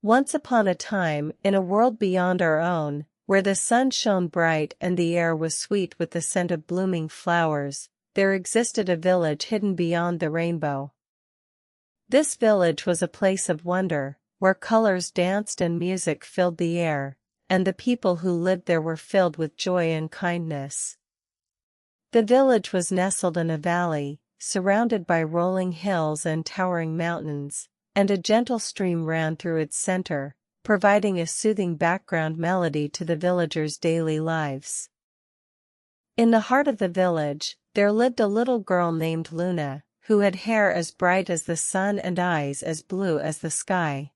Once upon a time, in a world beyond our own, where the sun shone bright and the air was sweet with the scent of blooming flowers, there existed a village hidden beyond the rainbow. This village was a place of wonder, where colors danced and music filled the air, and the people who lived there were filled with joy and kindness. The village was nestled in a valley, surrounded by rolling hills and towering mountains, and a gentle stream ran through its center, providing a soothing background melody to the villagers' daily lives. In the heart of the village, there lived a little girl named Luna, who had hair as bright as the sun and eyes as blue as the sky.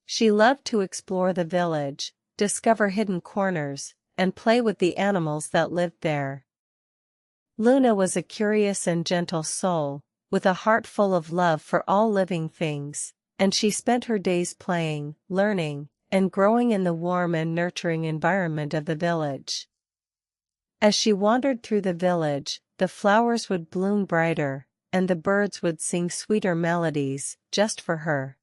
She loved to explore the village, discover hidden corners, and play with the animals that lived there. Luna was a curious and gentle soul, with a heart full of love for all living things, and she spent her days playing, learning, and growing in the warm and nurturing environment of the village. As she wandered through the village, the flowers would bloom brighter, and the birds would sing sweeter melodies, just for her.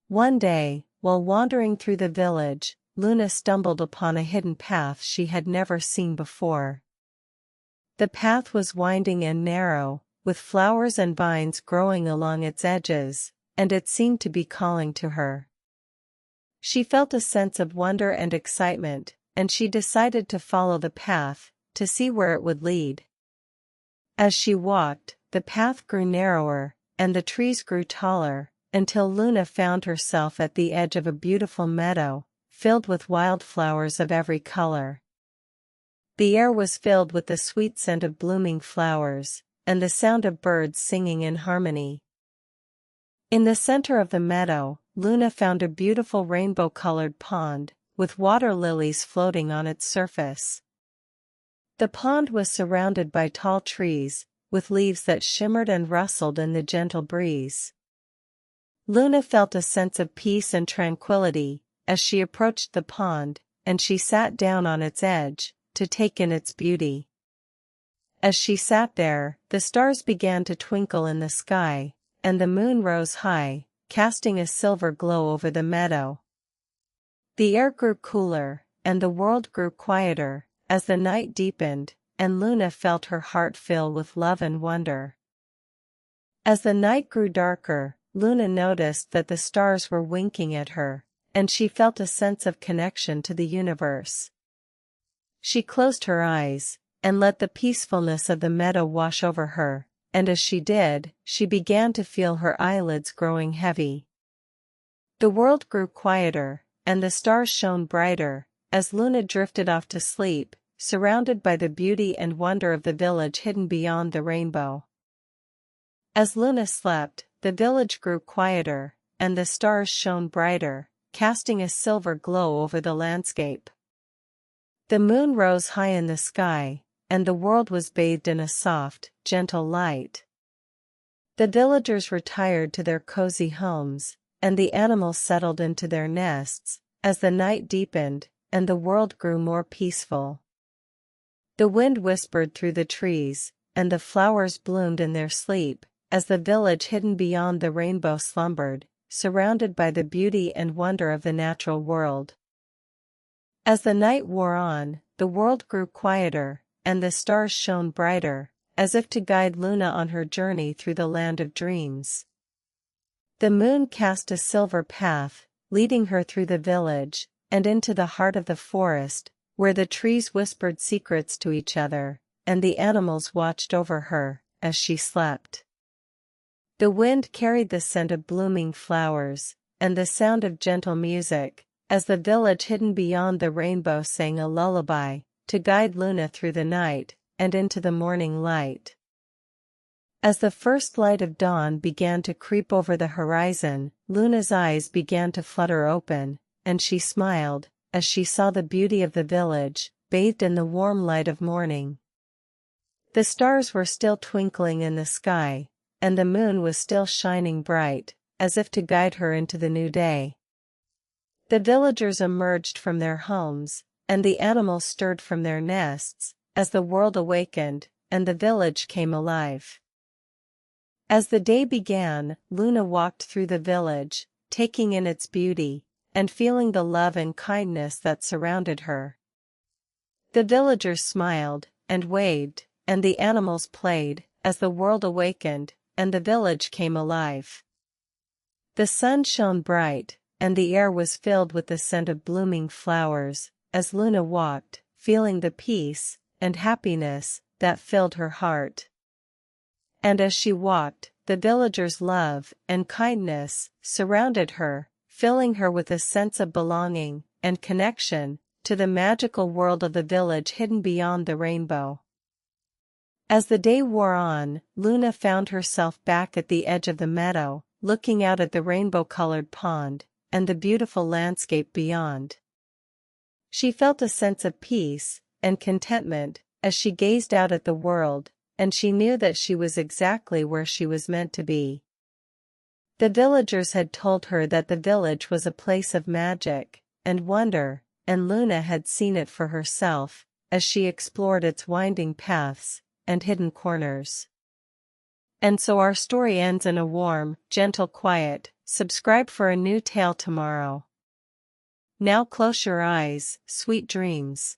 One day, while wandering through the village, Luna stumbled upon a hidden path she had never seen before. The path was winding and narrow, with flowers and vines growing along its edges, and it seemed to be calling to her. She felt a sense of wonder and excitement, and she decided to follow the path, to see where it would lead. As she walked, the path grew narrower, and the trees grew taller, until Luna found herself at the edge of a beautiful meadow, filled with wildflowers of every color. The air was filled with the sweet scent of blooming flowers, and the sound of birds singing in harmony. In the center of the meadow, Luna found a beautiful rainbow-colored pond, with water lilies floating on its surface. The pond was surrounded by tall trees, with leaves that shimmered and rustled in the gentle breeze. Luna felt a sense of peace and tranquility as she approached the pond, and she sat down on its edge, to take in its beauty. As she sat there, the stars began to twinkle in the sky, and the moon rose high, casting a silver glow over the meadow. The air grew cooler, and the world grew quieter, as the night deepened, and Luna felt her heart fill with love and wonder. As the night grew darker, Luna noticed that the stars were winking at her, and she felt a sense of connection to the universe. She closed her eyes, and let the peacefulness of the meadow wash over her, and as she did, she began to feel her eyelids growing heavy. The world grew quieter, and the stars shone brighter, as Luna drifted off to sleep, surrounded by the beauty and wonder of the village hidden beyond the rainbow. As Luna slept, the village grew quieter, and the stars shone brighter, casting a silver glow over the landscape. The moon rose high in the sky, and the world was bathed in a soft, gentle light. The villagers retired to their cozy homes, and the animals settled into their nests, as the night deepened, and the world grew more peaceful. The wind whispered through the trees, and the flowers bloomed in their sleep, as the village hidden beyond the rainbow slumbered, surrounded by the beauty and wonder of the natural world. As the night wore on, the world grew quieter, and the stars shone brighter, as if to guide Luna on her journey through the land of dreams. The moon cast a silver path, leading her through the village, and into the heart of the forest, where the trees whispered secrets to each other, and the animals watched over her, as she slept. The wind carried the scent of blooming flowers, and the sound of gentle music, as the village hidden beyond the rainbow sang a lullaby, to guide Luna through the night, and into the morning light. As the first light of dawn began to creep over the horizon, Luna's eyes began to flutter open, and she smiled, as she saw the beauty of the village, bathed in the warm light of morning. The stars were still twinkling in the sky, and the moon was still shining bright, as if to guide her into the new day. The villagers emerged from their homes, and the animals stirred from their nests, as the world awakened, and the village came alive. As the day began, Luna walked through the village, taking in its beauty, and feeling the love and kindness that surrounded her. The villagers smiled, and waved, and the animals played, as the world awakened, and the village came alive. The sun shone bright, and the air was filled with the scent of blooming flowers, as Luna walked, feeling the peace and happiness that filled her heart. And as she walked, the villagers' love and kindness surrounded her, filling her with a sense of belonging and connection to the magical world of the village hidden beyond the rainbow. As the day wore on, Luna found herself back at the edge of the meadow, looking out at the rainbow-colored pond and the beautiful landscape beyond. She felt a sense of peace and contentment as she gazed out at the world, and she knew that she was exactly where she was meant to be. The villagers had told her that the village was a place of magic and wonder, and Luna had seen it for herself as she explored its winding paths and hidden corners. And so our story ends in a warm, gentle quiet. Subscribe for a new tale tomorrow. Now close your eyes, sweet dreams.